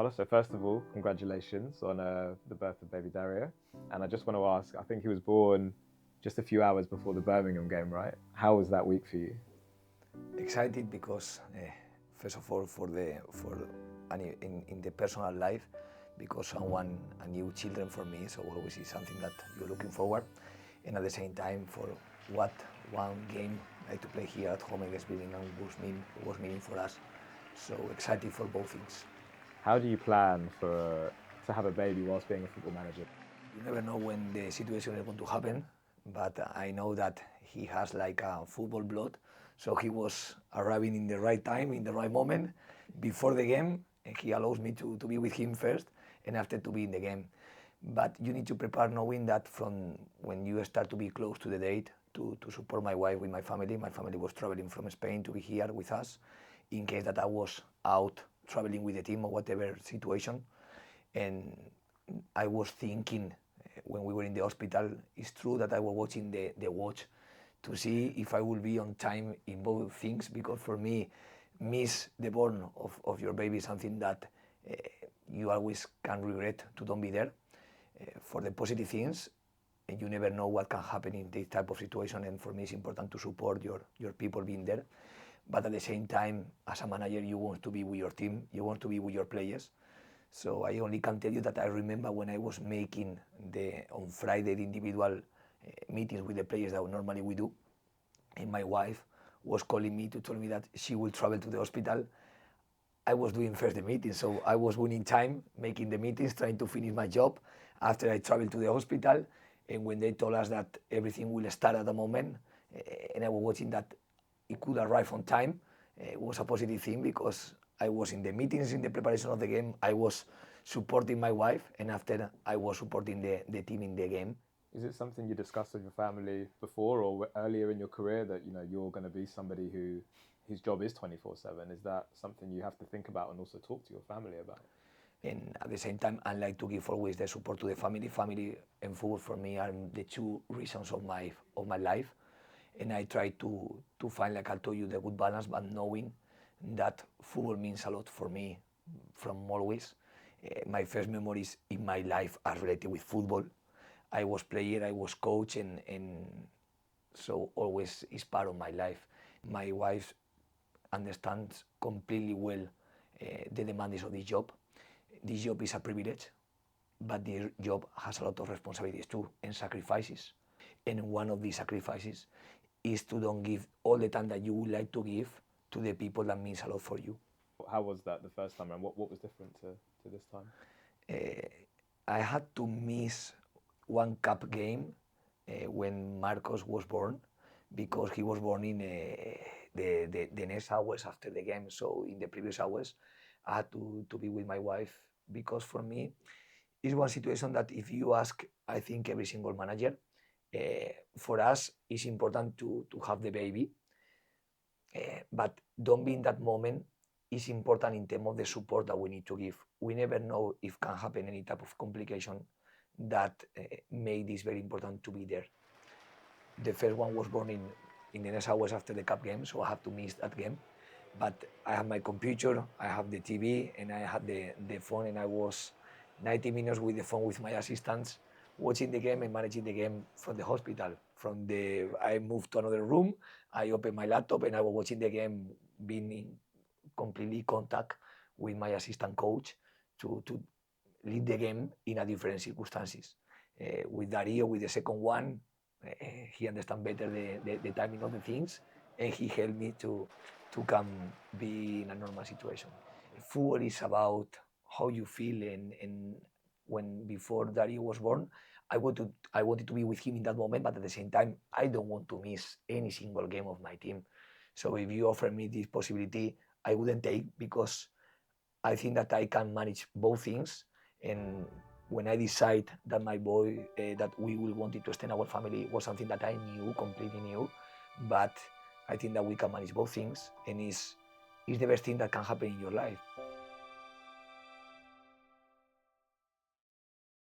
Carlos. So first of all, congratulations on the birth of baby Dario. And I just want to ask, I think he was born just a few hours before the Birmingham game, right? How was that week for you? Excited because first of all in the personal life, because someone a new children for me, so always is something that you're looking forward, and at the same time for what one game like to play here at home against Birmingham was meaning for us. So excited for both things. How do you plan to have a baby whilst being a football manager? You never know when the situation is going to happen, but I know that he has like a football blood, so he was arriving in the right time, in the right moment, before the game, and he allows me to be with him first, and after to be in the game. But you need to prepare knowing that from when you start to be close to the date, to support my wife with my family was traveling from Spain to be here with us, in case that I was out traveling with the team or whatever situation. And I was thinking when we were in the hospital, it's true that I was watching the watch to see if I will be on time in both things, because for me, miss the born of your baby is something that you always can regret to don't be there. For the positive things, and you never know what can happen in this type of situation, and for me it's important to support your people being there. But at the same time, as a manager, you want to be with your team, you want to be with your players. So I only can tell you that I remember when I was making on Friday the individual meetings with the players that normally we do, and my wife was calling me to tell me that she will travel to the hospital. I was doing first the meeting, so I was winning time, making the meetings, trying to finish my job after I traveled to the hospital. And when they told us that everything will start at the moment, and I was watching that it could arrive on time, it was a positive thing, because I was in the meetings, in the preparation of the game, I was supporting my wife, and after I was supporting the team in the game. Is it something you discussed with your family before or earlier in your career that you're going to be somebody whose job is 24/7? Is that something you have to think about and also talk to your family about? And at the same time, I like to give always the support to the family. Family and football for me are the two reasons of my life, and I try to find, like I told you, the good balance, but knowing that football means a lot for me from always. My first memories in my life are related with football. I was player, I was coach, and so always is part of my life. My wife understands completely well the demands of this job. This job is a privilege, but this job has a lot of responsibilities too and sacrifices. And one of these sacrifices is to don't give all the time that you would like to give to the people that means a lot for you. How was that the first time, and what was different to this time? I had to miss one cup game when Marcos was born, because he was born in the next hours after the game. So in the previous hours, I had to be with my wife, because for me, it's one situation that if you ask, I think every single manager, for us, it's important to have the baby, but don't be in that moment. Is important in terms of the support that we need to give. We never know if can happen any type of complication that made this very important to be there. The first one was born in the next hours after the cup game, so I have to miss that game. But I have my computer, I have the TV, and I had the phone, and I was 90 minutes with the phone with my assistants, watching the game and managing the game from the hospital. I moved to another room, I opened my laptop, and I was watching the game, being in completely contact with my assistant coach to lead the game in a different circumstances. With Dario, with the second one, he understand better the timing of the things, and he helped me to come be in a normal situation. Football is about how you feel, and when before Dario was born, I wanted to be with him in that moment, but at the same time, I don't want to miss any single game of my team. So if you offer me this possibility, I wouldn't take, because I think that I can manage both things. And when I decide that my boy, that we will wanted to extend our family, was something that I knew, completely knew. But I think that we can manage both things, and is the best thing that can happen in your life.